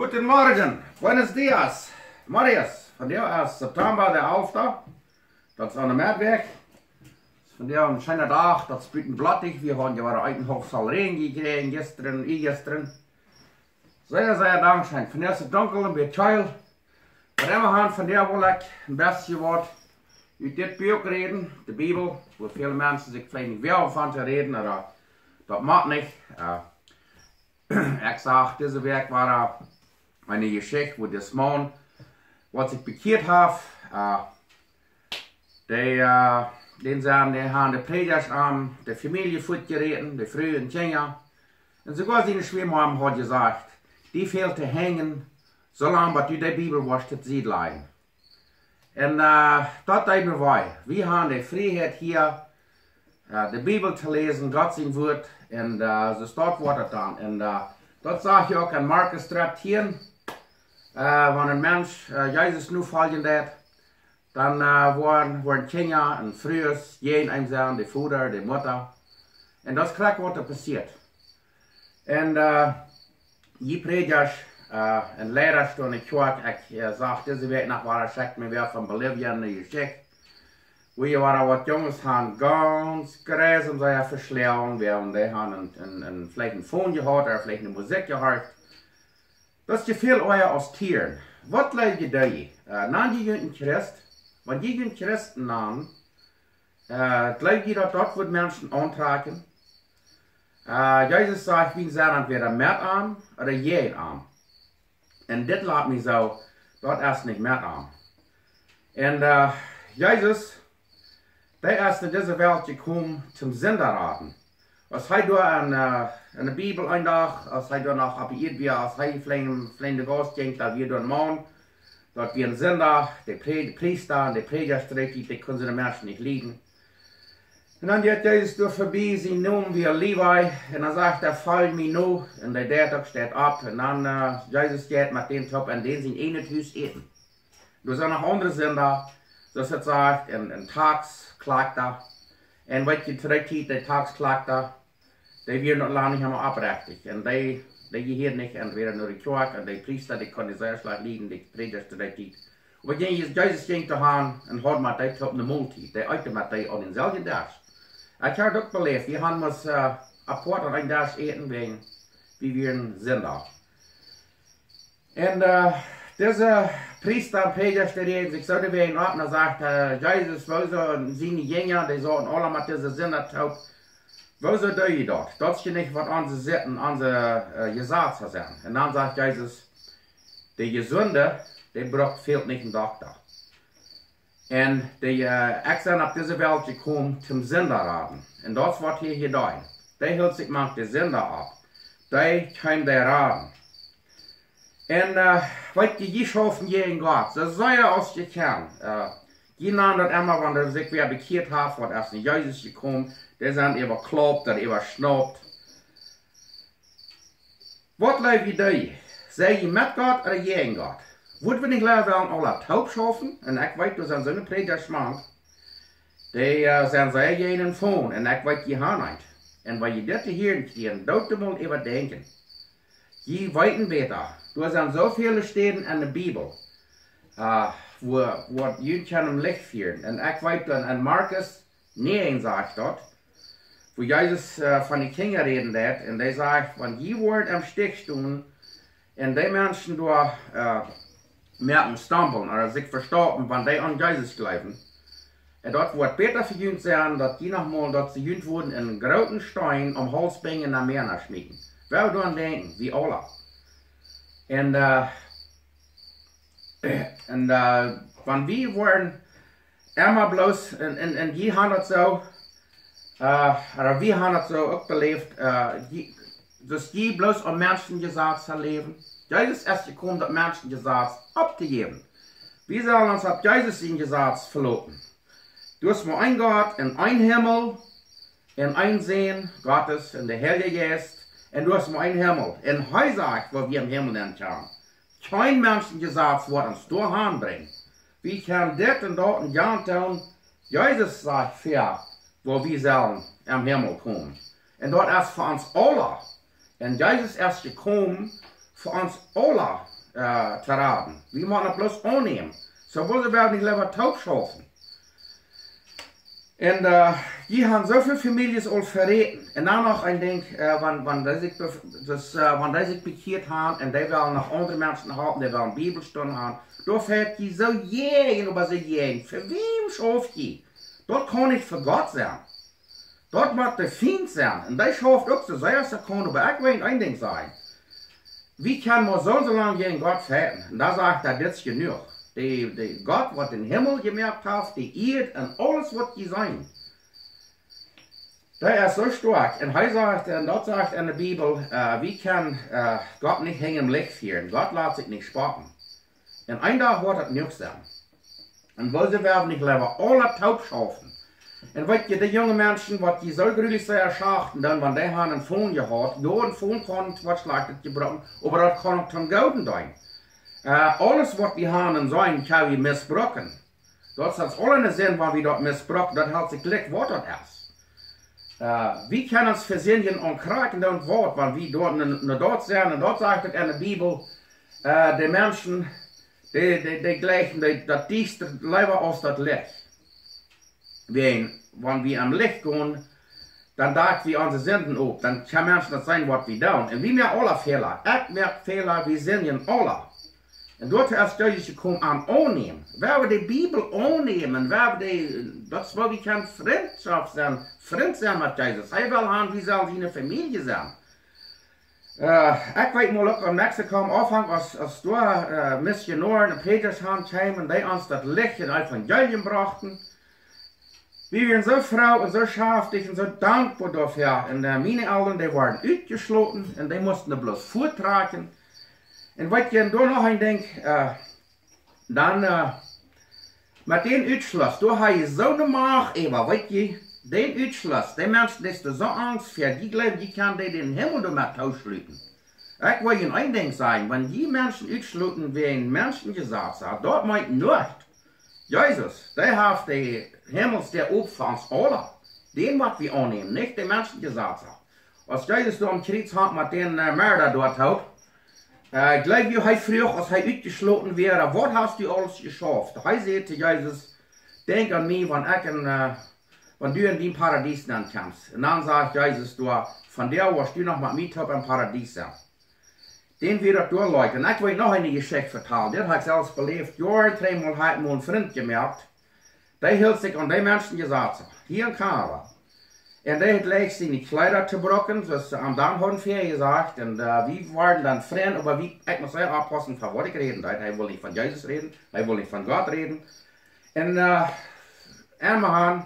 Guten Morgen, buenos dias, Marius. Vandaag is September de 11e. Dat is aan de Merkweg. Vandaag een schöne dag, dat is buiten blattig. We hebben ja een Uitenhoofsal regen gekregen, gisteren. Zeer dankzij. Vandaag is het donker, een beetje chill. Maar we gaan vandaag wil ik een beetje wat uit dit boek reden, de Bijbel. Waar veel mensen zich vielleicht niet wel van te reden, maar dat mag niet. Ik zag, deze week war eine Geschichte, wo das Mann, was sich bekehrt hat, den haben die Predigers an der Familie fortgeritten, die Früh und Kinder. Und sogar seine Schwiegermama hat gesagt, die fehlt zu hängen, solange du die Bibel was das sieht leiden. Und das tut mir weh. Wir haben die Freiheit hier, die Bibel zu lesen, Gott sein Wort, und so steht Wort dann. Und das sage ich auch an Markus 13. Wenn ein Mensch Jesus nu folgen hat, dann worden Kinder und frühes jeden einem sagen, die Vater, die Mutter. Und das kriegt, was da passiert. Und die Predigers und Lehrer stehen in der Kirche, ich sage, diese Week nach war schickt mir wer von Bolivien eine Geschichte. Wir waren was Jungs, haben ganz gräsam sehr verschlagen, die haben vielleicht ein Phone gehört oder vielleicht eine Musik gehört. Das ist viel euer als Tieren. Was leid ihr da? Nan die ein Christ, wenn die ein Christen nahmen, glaubt ihr, dass dort wird Menschen antragen? Jesus sagt, wie sagen, entweder mehr arm oder jeden arm. Und das lässt mich so, dort erst nicht mehr arm. Und Jesus, der ist in diese Welt gekommen zum Sünderraten. Als hij door in de Bibel eindag, als hij door nog appelliert weer, als hij vlein de Gast denkt, dat wir door een man, dat wir een Sünder, de Priester en de Predigerstreek, die kunnen ze de Menschen nicht lieben. Und dann geht Jesus durch vorbei, sie nun wie Levi, und dann sagt er, fall mir nu, und der Tag steht ab, und dann Jesus geht mit dem Top, und den sind in het Hus eten. Er zijn nog andere Sünder, zoals het sagt, en tags klagt er, en wat je terugziet, de tags klagt er, die werden noch lange nicht einmal abrechtigt. Und die gehören nicht entweder nur die Kirche, und die Priester, die können sehr schlecht liegen, die Prediger direkt. Aber Jesus ging zu haben und hat mit die auf eine Multi, die alte mit die an denselben Tag. Ich habe auch belebt, wir haben uns apart an einen Tag eten, wegen, wie wir sind da. Und diese Priester und Prediger, die reden sich so wegen ab, und er sagt, Jesus, wo so seine Jünger, die sollten alle mit dieser Sündertaub. Wieso doe je dat? Dat is niet wat onze zitten, onze gezaad zou zijn. En dan zegt Jezus, de gezonde, die braucht veel niet een dokter. En ik ben op deze wereld gekomen zum Sünderraten. En dat is wat hier gedaan. Die hield zich met de Sünder ab. Die kan die raden. En wat je schaffen gegen Gott, so sei als je kan. Die namen dat immer, wenn er sich weer bekehrt hat, wat erst in Jesus gekommen. Die zijn even klopt, dat even snapt. Wat leef je daar? Zeg je met God of tegen God? Wordt we niet laten alle taub schaffen? En ik weet, er zijn zo'n predikers man. Die zijn zij jenen van. En ik weet je haar niet. En wat je dit hier krijgt, dat je moet even denken. Je weten beter. Er zijn zoveel steden in de Bijbel. Waar je kan hem licht vieren. En ik weet dan in Markus 9 zegt dat. Wo Jesus von den Kindern reden hat, und der sagt, wenn die Wort am Stich stehen, und die Menschen da merken stampeln oder sich verstoppen, wenn die an Jesus glauben, und dort wird besser für uns sein, dass die nochmal, dass sie jünt wurden in einen großen Stein am Hals bringen und am Meer schmieden. Wer daran denken, wie alle. Und wenn wir wollen, immer bloß, und die haben das so, wir haben das so auch belebt, dass die bloß am Menschengesetz leben. Jesus ist erst gekommen, das Menschengesetz abzugeben. Wir sollen uns auf Jesus sein Gesetz verloten. Du hast nur ein Gott, in ein Himmel, in ein Sehen Gottes, in der Heilige Geist, und du hast nur ein Himmel. In Heusag, wo wir im Himmel entkommen. Kein Menschengesetz wird uns durchhauen bringen. Wir können das und dort und ja tun. Jesus sagt für, wo wir sollen am Himmel kommen. Und dort ist für uns alle. Und Jesus ist gekommen für uns alle zu raten. Wir müssen es bloß annehmen. So wollen wir nicht lieber taub schaffen. Und die haben so viele Familien all verraten. Und dann noch ein Ding, wenn die sich bekehrt haben und die wollen noch andere Menschen haben, die wollen Bibelstunden haben, da fährt die so jägen über sie jägen. Für wem schafft die? Dort kann nicht für Gott sein. Dort muss der Feind sein. Und der schafft auch so sehr, das kann aber ich will ein Ding sagen. Wie kann man so lange gegen Gott fährten? Und da sagt er, das ist genug. Die Gott, was den Himmel gemerkt hat, die Erde und alles, was die sein. Der ist so stark. Und er sagt, und dort sagt in der Bibel, wie kann Gott nicht hängen im Licht führen? Gott lässt sich nicht spotten. Und ein Tag wird es nicht sein. Und wo sie werden nicht lieber alle taub schaffen. Und weißt du, die jungen Menschen, was die so gründlich sehr erschachten, dann, wenn die haben einen Phone gehabt, ja, ein Phone kann was schlechtes gebrochen, aber das kann auch zum Golden sein. Alles, was wir haben sein, kann wir missbrauchen. Das hat alle Sinn, wenn wir das missbrauchen, das hat sich gleich Wort erst. Wie können es versehen und kraken und Wort, wenn wir dort sind, und dort sagt es in der Bibel, die Menschen, die gleichen, das dichste lieber aus das Licht. Wenn wir am Licht gehen, dann dacht wir unsere Sünden auf, dann kann Menschen das sein, was wir tun. Und wir merken alle Fehler. Ich merke Fehler, wir sind ja alle. Und dort erst Jesus kommt an annehmen. Wenn wir die Bibel annehmen, das wo wir keine Freundschaft sein, Freund sein mit Jesus. Er will haben, wir sollen seine Familie sein. Ich weiß mal, am nächsten Tag am Anfang, als da Missionaren in Petershand kamen und die uns das Licht in Evangelium brachten. Wir waren so froh und so schaftig und so dankbar dafür. Und meine Eltern, die waren ausgeschlossen und die mussten das bloß vortragen. Und was ich da noch ein Ding, dann mit dem Ausschluss, da habe ich so eine Macht, weißt du, den Ausschluss, die Menschen, die so Angst für, die glauben, die können den Himmel damit ausschließen. Ich will Ihnen ein Ding sagen, wenn die Menschen ausschließen, wie ein Menschen gesagt hat, dort meint nicht. Jesus, der hat die Himmels der Opfer uns alle. Den, was wir annehmen, nicht die Menschen gesagt hat. Als Jesus da am Kreuz hat mit den Mörder dort hat, glaube ich, er früher, als er ausgeschlossen wäre, was hast du alles geschafft? Er sagt zu Jesus, denk an mich, wenn du in dem Paradies dann kommst. Und dann sagt Jesus, du, von der, was du noch mit mir im Paradies sein. Den wird er durchleuchten. Ich will noch eine Geschichte vertellen. Der hat selbst belebt. Jahre, dreimal hat mir einen Freund gemerkt. Der hielt sich an die Menschen gesagt, hier in Kanada. Und der hat gleich seine Kleider zerbrochen, das am Damm haben wir gesagt. Und wir waren dann Freunde, aber ich muss sehr aufpassen, von was ich reden. Er will nicht von Jesus reden, er will nicht von Gott reden. Und einmal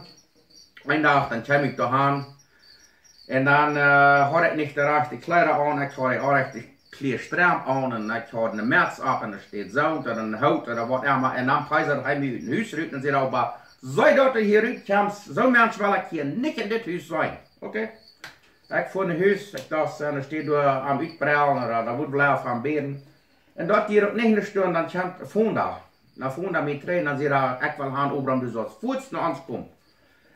ein Tag, dann kam ich daheim. Und dann hatte ich nicht die rechte Kleider an, ich hatte auch richtig clear Stram an und ich hatte eine März ab und da steht so oder ein Haut oder was immer. Und dann preiset er mich in den Haus rücken und sagt, aber sei dort hier rüberkommst, so Mensch will ich hier nicht in das Haus sein. Okay? Ich fuhr in das Haus, ich dachte, da steht da am Uitbrellen oder da wird bleiben am Beden. Und dort hier nicht eine Stunde, dann kommt Funda. Dann Funda mit rein, dann sagt er, ich will haben, Obram, du sollst fuhrst noch ans kommen.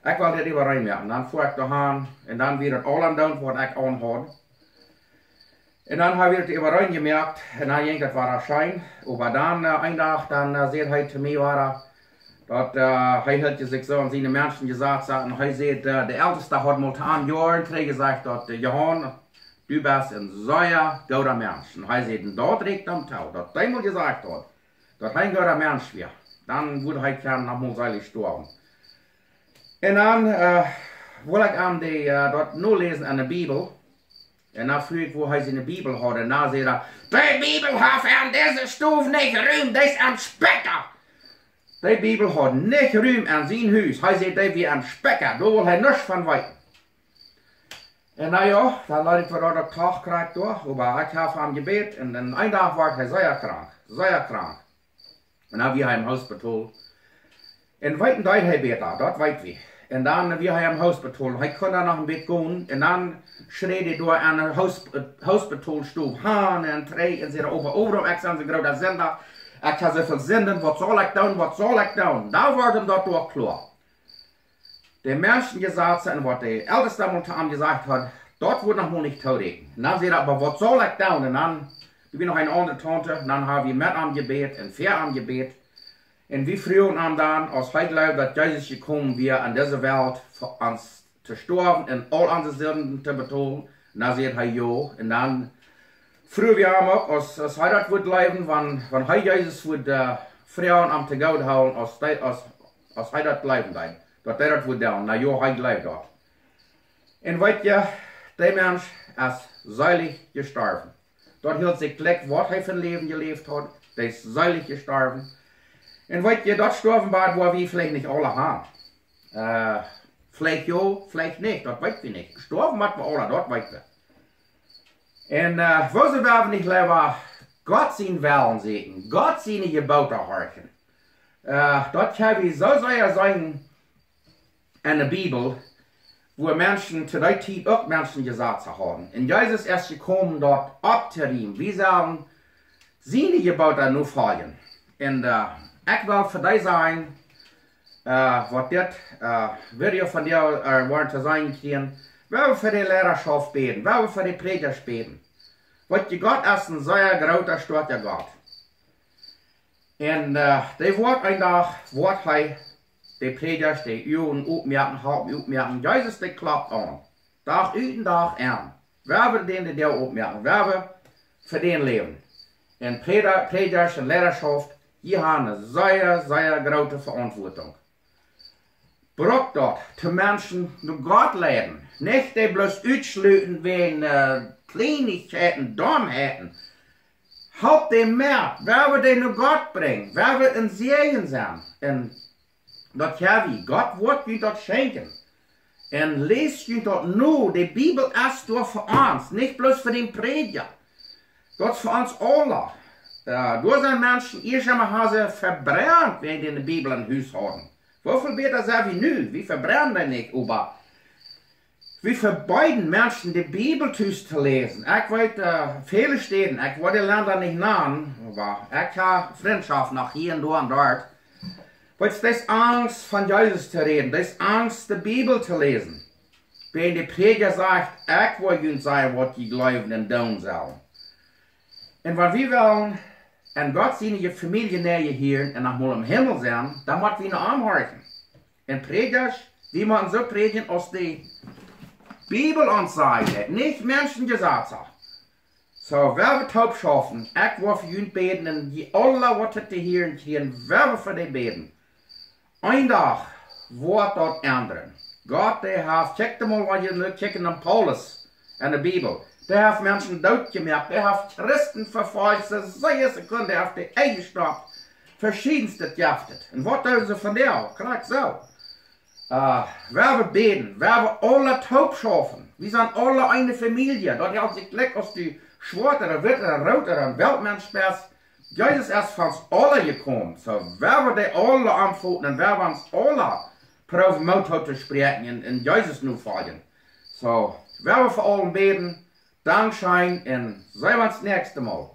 Ich will das über reinmerken. Dann fuhr ich daheim und dann wird es all down, was ich anhatte. Und dann habe ich das über rein gemerkt, und dann ging das war Schein. Aber dann, ein Tag, dann sagt er zu mir, dat hij had zich zo aan zijn mensen gezegd en hij zei, de älteste had mal 10 Jahre gezegd dat Johan, du bist ein sehr guter Mensch. Und hij zei, dort regt am Tau, dat hij mal gesagt hat, dat hij een guter Mensch wäre. Dann würde hij gerne noch mal seilig sterben. Und dann will ich am dort nur lesen in der Bibel. Und dann früh ich, wo hij seine Bibel hat, und dann sagt er, die Bibel hat an dieser Stufe nicht Ruhm, das ist am Specker. Die Bibel hat nicht Ruhm an sein Haus. Hij sagt, die wie am Specker, da will hij nichts von weiten. Und naja, dann leid ich wieder den Tag gekriegt durch, aber ich habe am Gebet, und dann einen Tag war er sehr krank. Und dann wir im Hospital. Und weiten Zeit hij beter, dort weit wir. Und dann wir im Hospital, hij konnte noch ein Bett gehen, und dann schreed hij door aan een hospitalstoel, haan en tree, en ze overal, ik zei, ze grote zender. Ik heb zoveel zinnen, wat zal ik doen? Daar wordt hem dat door klar. Die Menschen gesagt haben, was der Älteste am gesagt hat, dort wird noch mal nicht tot. Und dann sagt er, aber was soll ich tun? Und dann Du bist noch eine andere Tante, dann haben wir mit am Gebet und fair am Gebet. Und wir frühen am dann, als heute glauben, dass Jesus gekommen wir an dieser Welt für uns zu sterben und all unsere Sünden zu betonen. Und dann sagt er ja. Und dann früher wir haben auch, als heute das wird leben, wenn heute Jesus wird Frauen am Tegau holen, als heute das leben wird. Dat dat wordt dan, na jou hij leeft dat. En weet je, die mens is zuilig gestorven. Dat hield zich gelijk wat hij voor leven geleefd had, die is zuilig gestorven. En weet je, dat stervenbad waar we vielleicht nicht alle haben. Vielleicht ja, vielleicht nicht, dat weten we niet. Gestorven wat we alle, dat weten we. En wo ze we niet leven, Gott zijn Wellen zitten, Gott zijn geboten horchen. Dat kan we zo zeggen, in der Bibel, wo Menschen zu der Zeit auch Menschen gesagt haben. Und Jesus ist gekommen, dort abzunehmen. Wir sagen, seine Gebote nur folgen. Und ich will für dich sagen, was das Video von dir wollen zu sein kriegen, wir für die Lehrerschaft beten, wir für die Prediger beten. Was die Gott ist ein sehr großer, starker Gott. Und der Wort ein Tag, Wort hei, die Prediger, die Juden aufmerken, aufmerken, Jesus, der klappt an. Tag und Tag an. Wer wird den, der aufmerken, wer wird für den leben. Und Prediger und Lehrerschaft, die haben eine sehr, sehr große Verantwortung. Braucht dort, die Menschen nur Gott leben. Nicht die bloß ausschluten wegen Kleinigkeiten, Dummheiten. Haupt den mehr, wer wird den nur Gott bringen, wer wird ein Segen sein. Und dat ja wie, Gott wird je dat schenken. En lees je dat nu, de Bibel ist door für uns, nicht bloß für den Prediger. Dat ist für uns alle. Door zijn mensen, eerst haben sie verbrannt, wenn die de Bibel in huis haben. Wofür beter zijn we nu? Wir verbrennen den nicht, aber wir verbeiden Menschen, die Bibel zu lesen. Ich weiß, viele stehen, ich wollte Länder nicht nahen, aber ich habe Freundschaft nach hier und dort. Weil das ist Angst, von Jesus zu reden, das ist Angst, die Bibel zu lesen. Wenn der Prediger sagt, ich will ihnen sagen, was die glauben und tun sollen. Und wenn wir wollen, und Gott seine Familie näher hier und nochmal im Himmel sein, dann müssen wir ihn anhören. Und Prediger, die müssen so predigen, als die Bibel uns sagt, nicht Menschen gesagt haben. So, wer wir taub schaffen, ich will für ihn beten, und die alle, was sie hier kriegen, wer wir für die beten. Ein Tag wird dort ändern. Gott, der hat, check mal, was ihr checken an Paulus in der Bibel. Der hat Menschen doodgemerkt, der hat Christen verfolgt, sehr Sekunden, der hat die Ehe gestoppt, verschiedenste gejaftet. Und was tun sie von der? Gleich so. Wer wir beten, wer wir alle taub schaffen. Wir sind alle eine Familie. Dort hat sich gleich aus die Schwarze, Witte, Rote, Weltmensch bist. Jesus ist von uns alle gekommen. So, wer wir die alle antworten und wer wir uns alle proben, Mut zu sprechen und Jesus nur folgen. So, wer wir für alle beten, Dank schein und sehen wir uns das nächste Mal.